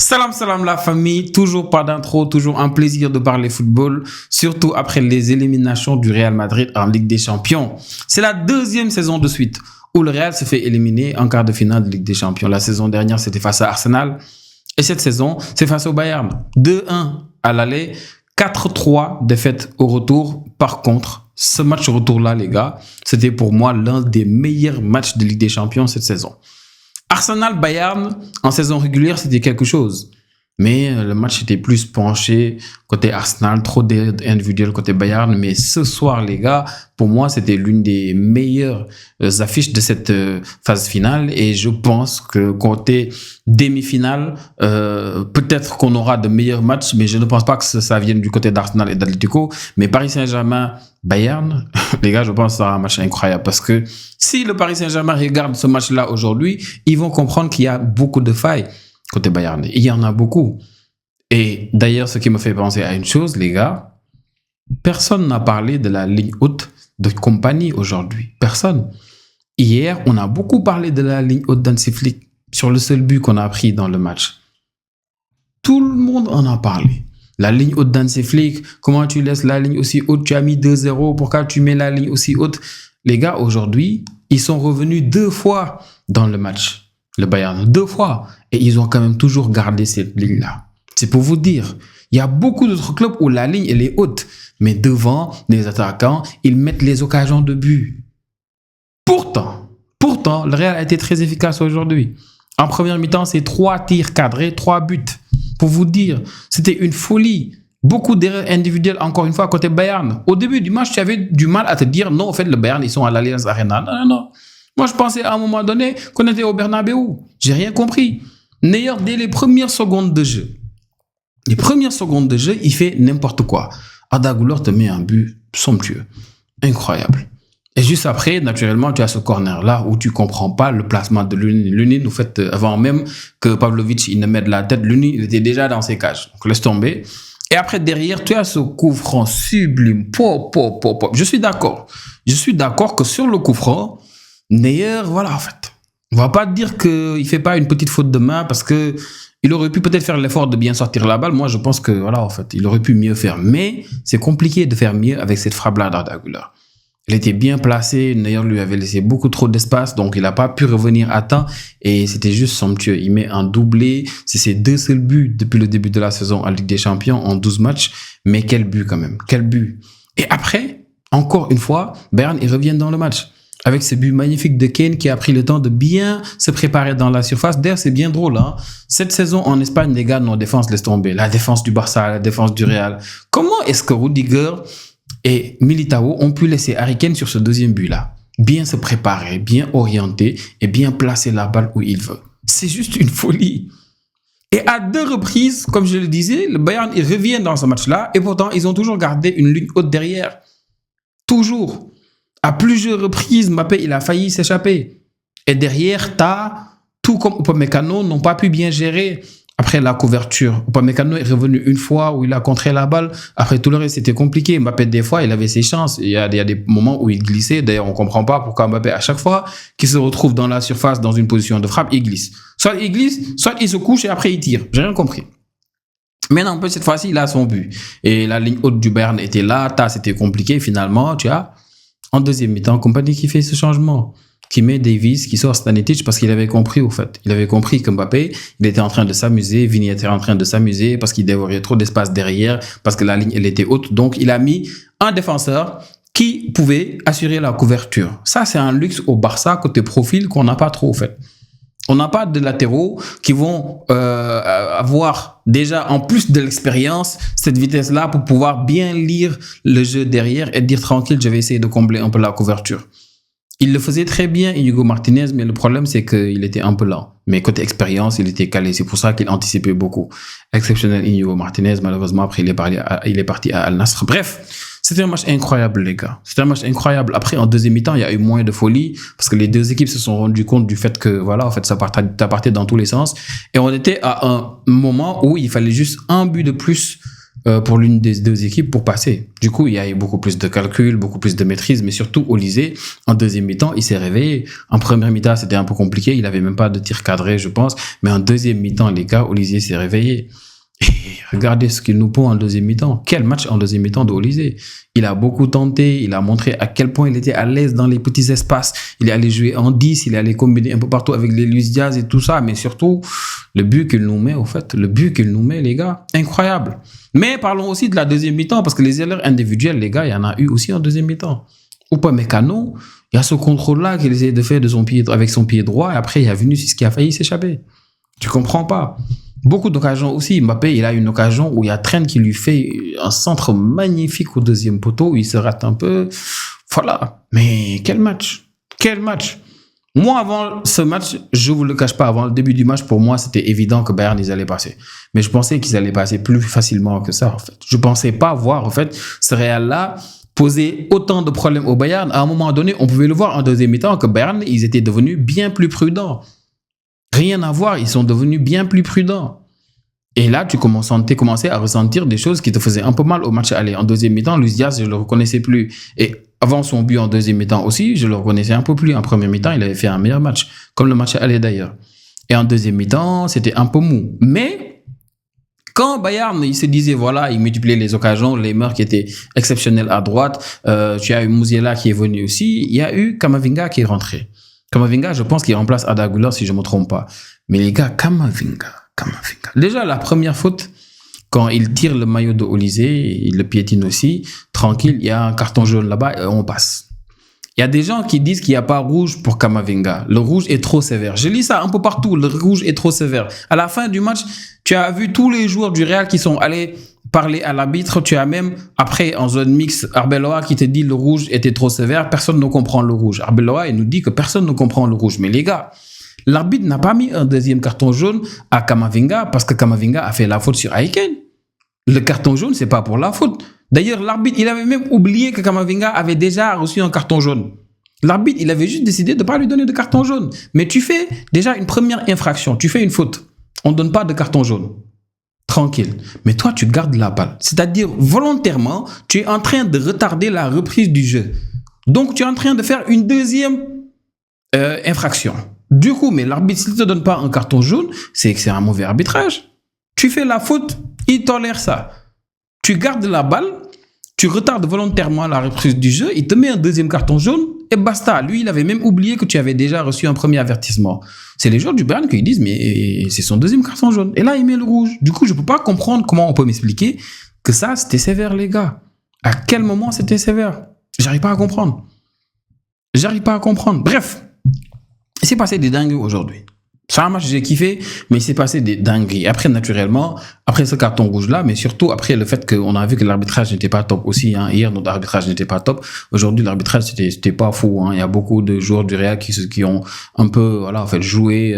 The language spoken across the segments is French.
Salam la famille, toujours pas d'intro, toujours un plaisir de parler football, surtout après les éliminations du Real Madrid en Ligue des Champions. C'est la deuxième saison de suite où le Real se fait éliminer en quart de finale de Ligue des Champions. La saison dernière, c'était face à Arsenal et cette saison, c'est face au Bayern. 2-1 à l'aller, 4-3 défaite au retour. Par contre, ce match retour-là, les gars, c'était pour moi l'un des meilleurs matchs de Ligue des Champions cette saison. Arsenal-Bayern, en saison régulière, c'était quelque chose. Mais le match était plus penché côté Arsenal, trop individuel côté Bayern. Mais ce soir, les gars, pour moi, c'était l'une des meilleures affiches de cette phase finale. Et je pense que côté demi-finale, peut-être qu'on aura de meilleurs matchs, mais je ne pense pas que ça vienne du côté d'Arsenal et d'Atlético. Mais Paris Saint-Germain, Bayern, les gars, je pense que ça sera un match incroyable. Parce que si le Paris Saint-Germain regarde ce match-là aujourd'hui, ils vont comprendre qu'il y a beaucoup de failles côté Bayern. Il y en a beaucoup. Et d'ailleurs, ce qui me fait penser à une chose, les gars, personne n'a parlé de la ligne haute de Kompany aujourd'hui. Personne. Hier, on a beaucoup parlé de la ligne haute d'Hansi Flick sur le seul but qu'on a pris dans le match. Tout le monde en a parlé. La ligne haute d'Hansi Flick, comment tu laisses la ligne aussi haute? Tu as mis 2-0, pourquoi tu mets la ligne aussi haute? Les gars, aujourd'hui, ils sont revenus 2 fois dans le match. Le Bayern, 2 fois. Et ils ont quand même toujours gardé cette ligne-là. C'est pour vous dire, il y a beaucoup d'autres clubs où la ligne, elle est haute. Mais devant les attaquants, ils mettent les occasions de but. Pourtant, le Real a été très efficace aujourd'hui. En première mi-temps, c'est 3 tirs cadrés, 3 buts. Pour vous dire, c'était une folie. Beaucoup d'erreurs individuelles, encore une fois, côté Bayern. Au début du match, tu avais du mal à te dire, non, en fait, le Bayern, ils sont à l'Allianz Arena. Non. Moi, je pensais à un moment donné qu'on était au Bernabeu. J'ai rien compris. Neuer, dès les premières secondes de jeu, il fait n'importe quoi. Arda Güler te met un but somptueux. Incroyable. Et juste après, naturellement, tu as ce corner-là où tu comprends pas le placement de Lunin. Lunin, en fait, avant même que Pavlovic il ne mette la tête, Lunin, il était déjà dans ses cages. Donc, laisse tomber. Et après, derrière, tu as ce coup franc sublime. Pop. Je suis d'accord que sur le coup franc, Neuer, voilà, en fait. On va pas dire qu'il fait pas une petite faute de main parce que il aurait pu peut-être faire l'effort de bien sortir la balle. Moi, je pense que, voilà, en fait, il aurait pu mieux faire. Mais c'est compliqué de faire mieux avec cette frappe-là d'Arda Güler. Elle était bien placée. Neuer lui avait laissé beaucoup trop d'espace, donc il n'a pas pu revenir à temps. Et c'était juste somptueux. Il met un doublé. C'est ses 2 seuls buts depuis le début de la saison en Ligue des Champions en 12 matchs. Mais quel but quand même. Quel but. Et après, encore une fois, Bayern, il revient dans le match. Avec ce but magnifique de Kane qui a pris le temps de bien se préparer dans la surface. D'ailleurs, c'est bien drôle. Hein? Cette saison en Espagne, les gars, nos défenses laissent tomber. La défense du Barça, la défense du Real. Comment est-ce que Rudiger et Militao ont pu laisser Harry Kane sur ce deuxième but-là? Bien se préparer, bien orienter et bien placer la balle où il veut. C'est juste une folie. Et à 2 reprises, comme je le disais, le Bayern, il revient dans ce match-là et pourtant, ils ont toujours gardé une ligne haute derrière. Toujours. À plusieurs reprises, Mbappé, il a failli s'échapper. Et derrière, tout comme Upamecano, n'ont pas pu bien gérer après la couverture. Upamecano est revenu une fois où il a contré la balle. Après tout le reste, c'était compliqué. Mbappé, des fois, il avait ses chances. Il y a des moments où il glissait. D'ailleurs, on ne comprend pas pourquoi Mbappé, à chaque fois qu'il se retrouve dans la surface, dans une position de frappe, il glisse. Soit il glisse, soit il se couche et après il tire. J'ai rien compris. Mais non, cette fois-ci, il a son but. Et la ligne haute du Bayern était là. C'était compliqué. Finalement, tu as... En deuxième mi-temps, Kompany qui fait ce changement, qui met Davies, qui sort Stanisic parce qu'il avait compris, au fait. Il avait compris que Mbappé, il était en train de s'amuser, Vini était en train de s'amuser parce qu'il dévorait trop d'espace derrière, parce que la ligne, elle était haute. Donc, il a mis un défenseur qui pouvait assurer la couverture. Ça, c'est un luxe au Barça côté profil qu'on n'a pas trop, au fait. On n'a pas de latéraux qui vont avoir déjà, en plus de l'expérience, cette vitesse-là pour pouvoir bien lire le jeu derrière et dire tranquille, je vais essayer de combler un peu la couverture. Il le faisait très bien, Inigo Martinez, mais le problème, c'est qu'il était un peu lent. Mais côté expérience, il était calé. C'est pour ça qu'il anticipait beaucoup. Exceptionnel Inigo Martinez. Malheureusement, après, il est parti à Al Nassr. Bref, c'était un match incroyable, les gars. C'était un match incroyable. Après, en deuxième mi-temps, il y a eu moins de folie parce que les 2 équipes se sont rendues compte du fait que, voilà, en fait, ça partait dans tous les sens. Et on était à un moment où il fallait juste un but de plus pour l'une des deux équipes pour passer. Du coup, il y a eu beaucoup plus de calcul, beaucoup plus de maîtrise, mais surtout, Olysée, en deuxième mi-temps, il s'est réveillé. En première mi-temps, c'était un peu compliqué. Il avait même pas de tir cadré, je pense. Mais en deuxième mi-temps, les gars, Olysée s'est réveillé. Et regardez ce qu'il nous pond en deuxième mi-temps. Quel match en deuxième mi-temps de Olysée. Il a beaucoup tenté. Il a montré à quel point il était à l'aise dans les petits espaces. Il est allé jouer en 10. Il est allé combiner un peu partout avec les Luis Diaz et tout ça. Mais surtout, le but qu'il nous met, au fait. Le but qu'il nous met, les gars. Incroyable. Mais parlons aussi de la deuxième mi-temps. Parce que les erreurs individuelles, les gars, il y en a eu aussi en deuxième mi-temps. Upamecano, il y a ce contrôle-là qu'il essaie de faire avec son pied droit. Et après, il y a Vinicius qui a failli s'échapper. Tu comprends pas. Beaucoup d'occasions aussi. Mbappé, il a une occasion où il y a Trent qui lui fait un centre magnifique au deuxième poteau, où il se rate un peu. Voilà. Mais quel match. Quel match. Moi, avant ce match, je vous le cache pas, avant le début du match, pour moi, c'était évident que Bayern, ils allaient passer. Mais je pensais qu'ils allaient passer plus facilement que ça, en fait. Je pensais pas voir, en fait, ce Real-là poser autant de problèmes au Bayern. À un moment donné, on pouvait le voir en deuxième mi-temps que Bayern, ils étaient devenus bien plus prudents. Rien à voir, ils sont devenus bien plus prudents. Et là, tu commençais à ressentir des choses qui te faisaient un peu mal au match aller. En deuxième mi-temps, Luis Diaz, je ne le reconnaissais plus. Et avant son but en deuxième mi-temps aussi, je le reconnaissais un peu plus. En première mi-temps, il avait fait un meilleur match, comme le match aller d'ailleurs. Et en deuxième mi-temps, c'était un peu mou. Mais quand Bayern, il se disait, voilà, il multipliait les occasions, les meurs qui étaient exceptionnels à droite, tu as eu Musiala qui est venu aussi, il y a eu Camavinga qui est rentré. Camavinga, je pense qu'il remplace Arda Güler si je ne me trompe pas. Mais les gars, Camavinga. Déjà, la première faute, quand il tire le maillot de Olysée, il le piétine aussi, tranquille, il y a un carton jaune là-bas et on passe. Il y a des gens qui disent qu'il n'y a pas rouge pour Camavinga. Le rouge est trop sévère. Je lis ça un peu partout, le rouge est trop sévère. À la fin du match, tu as vu tous les joueurs du Real qui sont allés parler à l'arbitre. Tu as même, après, en zone mixte, Arbeloa qui te dit le rouge était trop sévère. Personne ne comprend le rouge. Arbeloa, il nous dit que personne ne comprend le rouge. Mais les gars, l'arbitre n'a pas mis un deuxième carton jaune à Camavinga parce que Camavinga a fait la faute sur Aiken. Le carton jaune, c'est pas pour la faute. D'ailleurs, l'arbitre, il avait même oublié que Camavinga avait déjà reçu un carton jaune. L'arbitre, il avait juste décidé de ne pas lui donner de carton jaune. Mais tu fais déjà une première infraction, tu fais une faute. On ne donne pas de carton jaune. Tranquille. Mais toi, tu gardes la balle. C'est-à-dire, volontairement, tu es en train de retarder la reprise du jeu. Donc, tu es en train de faire une deuxième infraction. Du coup, mais l'arbitre, s'il ne te donne pas un carton jaune, c'est que c'est un mauvais arbitrage. Tu fais la faute, il tolère ça. Tu gardes la balle, tu retardes volontairement la reprise du jeu, il te met un deuxième carton jaune et basta. Lui, il avait même oublié que tu avais déjà reçu un premier avertissement. C'est les joueurs du Bayern qui disent, mais c'est son deuxième carton jaune. Et là, il met le rouge. Du coup, je ne peux pas comprendre comment on peut m'expliquer que ça, c'était sévère, les gars. À quel moment c'était sévère? J'arrive pas à comprendre. Bref. Il s'est passé des dingueries aujourd'hui. C'est un match que j'ai kiffé, mais il s'est passé des dingueries. Après, naturellement, après ce carton rouge-là, mais surtout après le fait qu'on a vu que l'arbitrage n'était pas top aussi. Hein. Hier, notre arbitrage n'était pas top. Aujourd'hui, l'arbitrage, c'était pas fou. Hein. Il y a beaucoup de joueurs du Real qui ont un peu, voilà, en fait, joué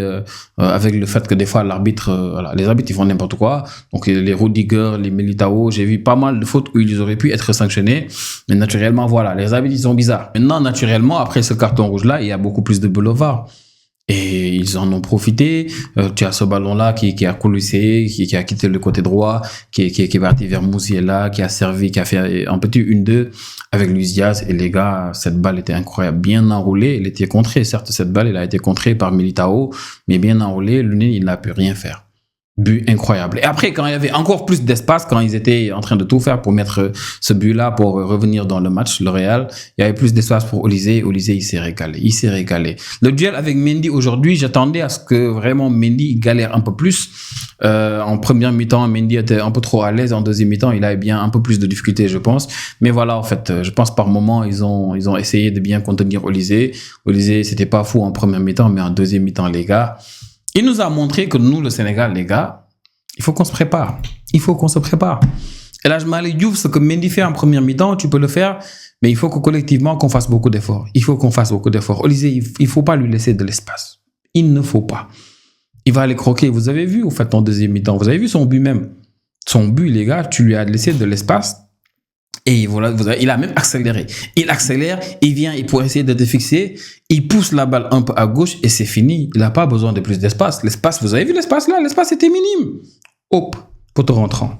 avec le fait que des fois, l'arbitre, voilà, les arbitres, ils font n'importe quoi. Donc, les Rudiger, les Militao, j'ai vu pas mal de fautes où ils auraient pu être sanctionnés. Mais naturellement, voilà, les arbitres, ils sont bizarres. Maintenant, naturellement, après ce carton rouge-là, il y a beaucoup plus de boulevards. Et ils en ont profité. Tu as ce ballon-là qui a coulissé, qui a quitté le côté droit, qui est parti vers Musiala, qui a servi, qui a fait un petit 1-2 avec Luis Diaz. Et les gars, cette balle était incroyable, bien enroulée. Elle était contrée. Certes, cette balle, elle a été contrée par Militao, mais bien enroulée. Lunin, il n'a pu rien faire. But incroyable. Et après, quand il y avait encore plus d'espace, quand ils étaient en train de tout faire pour mettre ce but-là, pour revenir dans le match, le Real, il y avait plus d'espace pour Olysée. Olysée, il s'est régalé. Le duel avec Mendy aujourd'hui, j'attendais à ce que vraiment Mendy galère un peu plus. En première mi-temps, Mendy était un peu trop à l'aise. En deuxième mi-temps, il avait bien un peu plus de difficultés, je pense. Mais voilà, en fait, je pense par moment, ils ont essayé de bien contenir Olysée. Olysée, c'était pas fou en première mi-temps, mais en deuxième mi-temps, les gars, il nous a montré que nous, le Sénégal, les gars, il faut qu'on se prépare. Et là, je m'allais dire ce que Mendy fait en première mi-temps, tu peux le faire, mais il faut que collectivement, qu'on fasse beaucoup d'efforts. Olysée, il ne faut pas lui laisser de l'espace. Il ne faut pas. Il va aller croquer. Vous avez vu, au fait, en deuxième mi-temps, vous avez vu son but même. Son but, les gars, tu lui as laissé de l'espace. Et voilà, il a même accéléré. Il accélère, il vient pour essayer de te fixer. Il pousse la balle un peu à gauche et c'est fini. Il n'a pas besoin de plus d'espace. L'espace, vous avez vu l'espace là? L'espace était minime. Hop, poteau rentrant.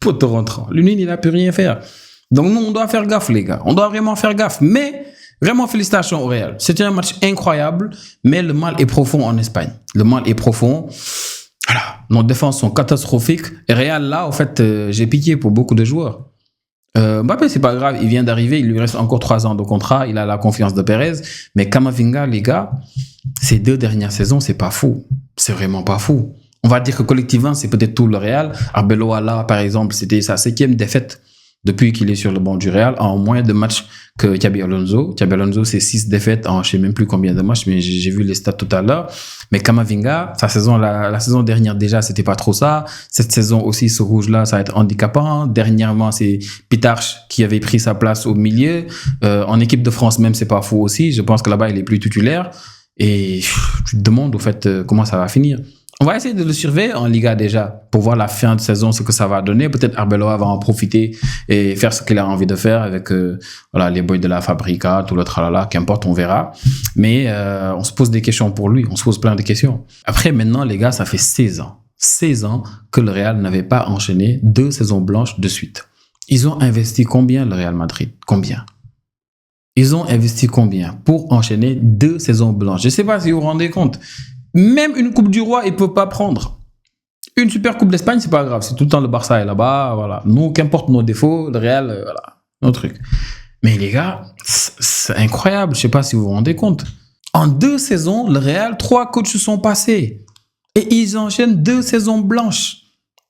poteau rentrant. L'Union, il n'a pu rien faire. Donc, nous, on doit faire gaffe, les gars. On doit vraiment faire gaffe. Mais, vraiment, félicitations au Real. C'était un match incroyable, mais le mal est profond en Espagne. Le mal est profond. Voilà. Nos défenses sont catastrophiques. Et Real, là, en fait, j'ai pitié pour beaucoup de joueurs. Mbappé, c'est pas grave. Il vient d'arriver. Il lui reste encore 3 ans de contrat. Il a la confiance de Pérez. Mais Camavinga, les gars, ces 2 dernières saisons, c'est pas fou. C'est vraiment pas fou. On va dire que collectivement, c'est peut-être tout le Real. Arbeloa, là, par exemple, c'était sa 7e défaite depuis qu'il est sur le banc du Real, en moins de matchs que Xabi Alonso. Xabi Alonso, c'est 6 défaites en je sais même plus combien de matchs, mais j'ai vu les stats tout à l'heure. Mais Camavinga, sa saison, la saison dernière déjà, c'était pas trop ça. Cette saison aussi, ce rouge-là, ça va être handicapant. Dernièrement, c'est Pitarch qui avait pris sa place au milieu. En équipe de France même, c'est pas fou aussi. Je pense que là-bas, il est plus titulaire. Et tu te demandes, au fait, comment ça va finir. On va essayer de le surveiller en Liga déjà pour voir la fin de saison, ce que ça va donner. Peut-être Arbeloa va en profiter et faire ce qu'il a envie de faire avec voilà, les boys de la Fabrica, tout le tralala, qu'importe, on verra. Mais on se pose des questions pour lui, on se pose plein de questions. Après, maintenant, les gars, ça fait 16 ans. 16 ans que le Real n'avait pas enchaîné 2 saisons blanches de suite. Ils ont investi combien, le Real Madrid? Combien? Ils ont investi combien pour enchaîner 2 saisons blanches? Je ne sais pas si vous vous rendez compte. Même une Coupe du Roi, ils ne peuvent pas prendre. Une Super Coupe d'Espagne, c'est pas grave. C'est tout le temps le Barça est là-bas. Voilà. Nous, qu'importe nos défauts, le Real, voilà, nos trucs. Mais les gars, c'est incroyable. Je ne sais pas si vous vous rendez compte. En 2 saisons, le Real, 3 coachs se sont passés. Et ils enchaînent 2 saisons blanches.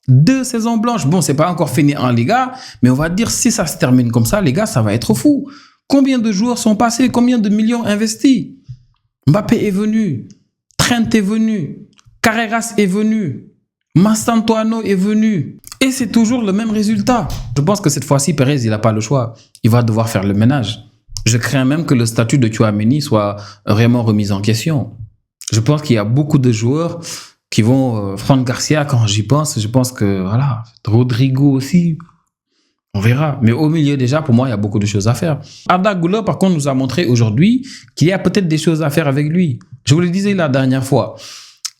2 saisons blanches. Bon, c'est pas encore fini en Liga, mais on va dire si ça se termine comme ça, les gars, ça va être fou. Combien de joueurs sont passés? Combien de millions investis? Mbappé est venu. Trent est venu, Carreras est venu, Mastantuono est venu. Et c'est toujours le même résultat. Je pense que cette fois-ci, Pérez, il n'a pas le choix. Il va devoir faire le ménage. Je crains même que le statut de Tchouaméni soit vraiment remis en question. Je pense qu'il y a beaucoup de joueurs qui vont... Fran Garcia, quand j'y pense, je pense que, voilà, Rodrigo aussi... On verra. Mais au milieu, déjà, pour moi, il y a beaucoup de choses à faire. Arda Güler, par contre, nous a montré aujourd'hui qu'il y a peut-être des choses à faire avec lui. Je vous le disais la dernière fois.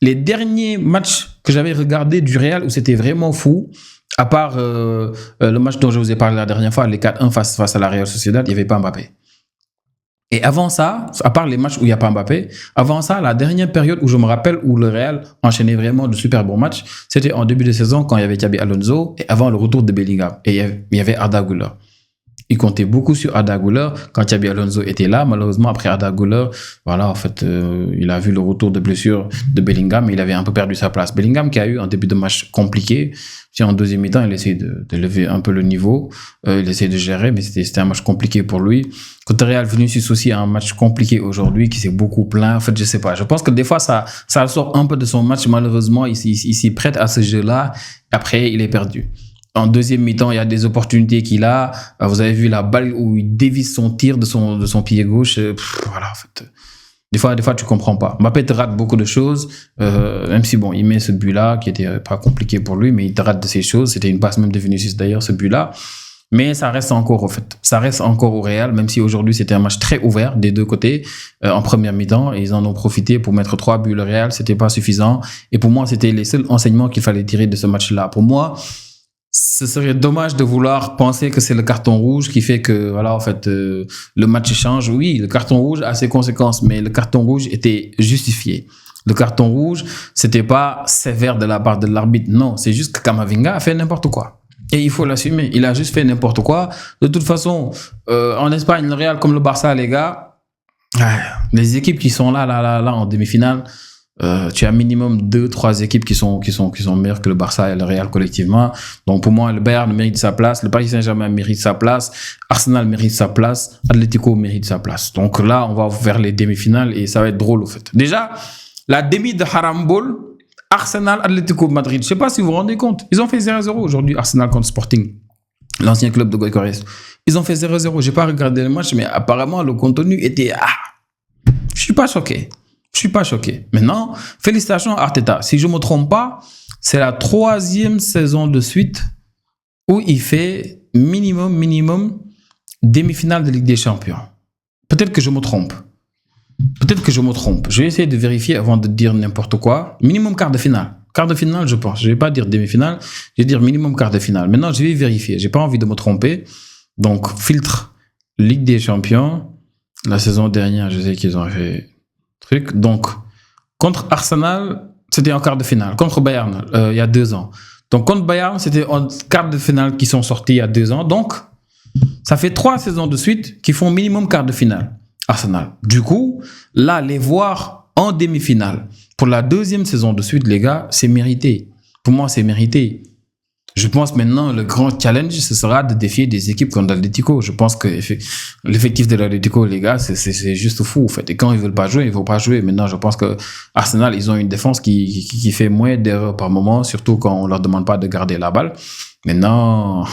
Les derniers matchs que j'avais regardés du Real où c'était vraiment fou, à part le match dont je vous ai parlé la dernière fois, les 4-1 face à la Real Sociedad, il n'y avait pas Mbappé. Et avant ça, à part les matchs où il n'y a pas Mbappé, avant ça, la dernière période où je me rappelle où le Real enchaînait vraiment de super bons matchs, c'était en début de saison quand il y avait Xabi Alonso et avant le retour de Bellingham. Et il y avait Arda Güler. Il comptait beaucoup sur Arda Güler quand Xabi Alonso était là. Malheureusement, après Arda Güler, voilà, en fait, il a vu le retour de blessure de Bellingham. Il avait un peu perdu sa place. Bellingham qui a eu un début de match compliqué. En deuxième mi-temps, il essayait de lever un peu le niveau. Il essayait de gérer, mais c'était un match compliqué pour lui. Quand Real Vinicius aussi a un match compliqué aujourd'hui, qui s'est beaucoup plaint. En fait, je sais pas. Je pense que des fois, ça sort un peu de son match. Malheureusement, il s'y prête à ce jeu-là. Après, il est perdu. En deuxième mi-temps, il y a des opportunités qu'il a. Vous avez vu la balle où il dévisse son tir de son pied gauche. Voilà, en fait. Des fois, tu comprends pas. Mbappé te rate beaucoup de choses, même si, bon, il met ce but-là, qui était pas compliqué pour lui, mais il te rate de ces choses. C'était une passe même de Vinicius, d'ailleurs, ce but-là. Mais ça reste encore, au fait. Ça reste encore au Real, même si aujourd'hui, c'était un match très ouvert des deux côtés, en première mi-temps. Et ils en ont profité pour mettre 3 buts. Le Real, c'était pas suffisant. Et pour moi, c'était les seuls enseignements qu'il fallait tirer de ce match-là. Pour moi, ce serait dommage de vouloir penser que c'est le carton rouge qui fait que, voilà, en fait, le match change. Oui, le carton rouge a ses conséquences, mais le carton rouge était justifié. Le carton rouge, c'était pas sévère de la part de l'arbitre. Non, c'est juste que Camavinga a fait n'importe quoi. Et il faut l'assumer. Il a juste fait n'importe quoi. De toute façon, en Espagne, le Real comme le Barça, les gars, les équipes qui sont là, en demi-finale, tu as minimum 2-3 équipes qui sont meilleures que le Barça et le Real collectivement. Donc pour moi, le Bayern mérite sa place, le Paris Saint-Germain mérite sa place, Arsenal mérite sa place, Atlético mérite sa place. Donc là, on va vers les demi-finales et ça va être drôle au fait. Déjà, la demi de Harambol, Arsenal, Atlético Madrid. Je sais pas si vous vous rendez compte. Ils ont fait 0-0 aujourd'hui, Arsenal contre Sporting, l'ancien club de Goicoès. Ils ont fait 0-0. J'ai pas regardé le match, mais apparemment le contenu était je suis pas choqué. Je suis pas choqué. Maintenant, félicitations à Arteta. Si je me trompe pas, c'est la 3e saison de suite où il fait minimum demi-finale de Ligue des Champions. Peut-être que je me trompe. Je vais essayer de vérifier avant de dire n'importe quoi. Minimum quart de finale. Quart de finale, je pense. Je vais pas dire demi-finale, je vais dire minimum quart de finale. Maintenant, je vais vérifier. J'ai pas envie de me tromper. Donc, filtre Ligue des Champions. La saison dernière, je sais qu'ils ont fait truc. Donc, contre Arsenal, c'était en quart de finale. Contre Bayern, il y a 2 ans. Donc, contre Bayern, c'était en quart de finale qui sont sortis il y a 2 ans. Donc, ça fait 3 saisons de suite qui font minimum quart de finale. Arsenal. Du coup, là, les voir en demi-finale pour la 2e saison de suite, les gars, c'est mérité. Pour moi, c'est mérité. Je pense maintenant, le grand challenge, ce sera de défier des équipes comme l'Atlético. Je pense que l'effectif de l'Atlético, les gars, c'est juste fou, en fait. Et quand ils veulent pas jouer, ils vont pas jouer. Maintenant, je pense que Arsenal, ils ont une défense qui fait moins d'erreurs par moment, surtout quand on leur demande pas de garder la balle. Maintenant,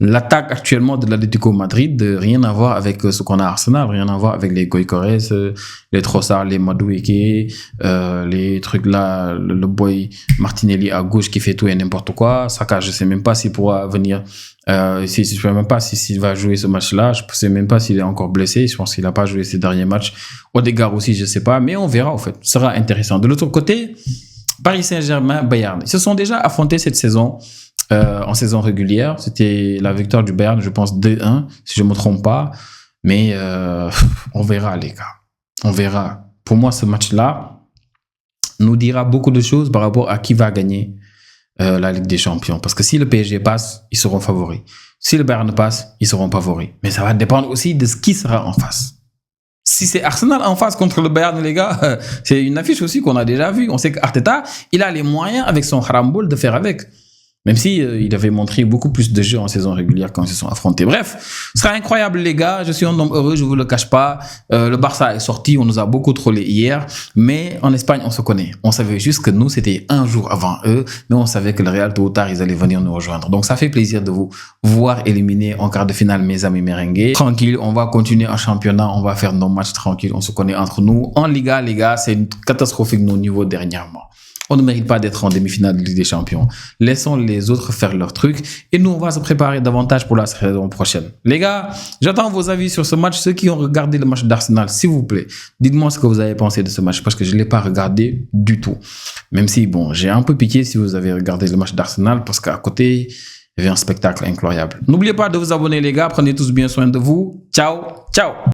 l'attaque actuellement de l'Atlético Madrid, rien à voir avec ce qu'on a à Arsenal, rien à voir avec les Gyökeres, les Trossard, les Madueke, les trucs là, le boy Martinelli à gauche qui fait tout et n'importe quoi. Saka, je sais même pas s'il pourra venir, je sais même pas s'il va jouer ce match-là. Je sais même pas s'il est encore blessé. Je pense qu'il a pas joué ces derniers matchs. Odegaard aussi, je sais pas, mais on verra en fait. Ce sera intéressant. De l'autre côté, Paris Saint-Germain, Bayern. Ils se sont déjà affrontés cette saison. En saison régulière, c'était la victoire du Bayern, je pense 2-1, si je me trompe pas. Mais on verra, les gars. On verra. Pour moi, ce match-là nous dira beaucoup de choses par rapport à qui va gagner la Ligue des Champions. Parce que si le PSG passe, ils seront favoris. Si le Bayern passe, ils seront favoris. Mais ça va dépendre aussi de ce qui sera en face. Si c'est Arsenal en face contre le Bayern, les gars, c'est une affiche aussi qu'on a déjà vue. On sait qu'Arteta, il a les moyens avec son Haramboul de faire avec. Même si il avait montré beaucoup plus de jeux en saison régulière quand ils se sont affrontés. Bref, ce sera incroyable, les gars. Je suis un homme heureux, je vous le cache pas. Le Barça est sorti, on nous a beaucoup trollé hier. Mais en Espagne, on se connaît. On savait juste que nous, c'était un jour avant eux. Mais on savait que le Real, tôt ou tard, ils allaient venir nous rejoindre. Donc, ça fait plaisir de vous voir éliminer en quart de finale, mes amis merengues. Tranquille, on va continuer en championnat. On va faire nos matchs tranquilles. On se connaît entre nous. En Liga, les gars, c'est catastrophique nos niveaux dernièrement. On ne mérite pas d'être en demi-finale de Ligue des Champions. Laissons les autres faire leur truc. Et nous, on va se préparer davantage pour la saison prochaine. Les gars, j'attends vos avis sur ce match. Ceux qui ont regardé le match d'Arsenal, s'il vous plaît, dites-moi ce que vous avez pensé de ce match. Parce que je ne l'ai pas regardé du tout. Même si, bon, j'ai un peu pitié si vous avez regardé le match d'Arsenal. Parce qu'à côté, il y avait un spectacle incroyable. N'oubliez pas de vous abonner, les gars. Prenez tous bien soin de vous. Ciao, ciao.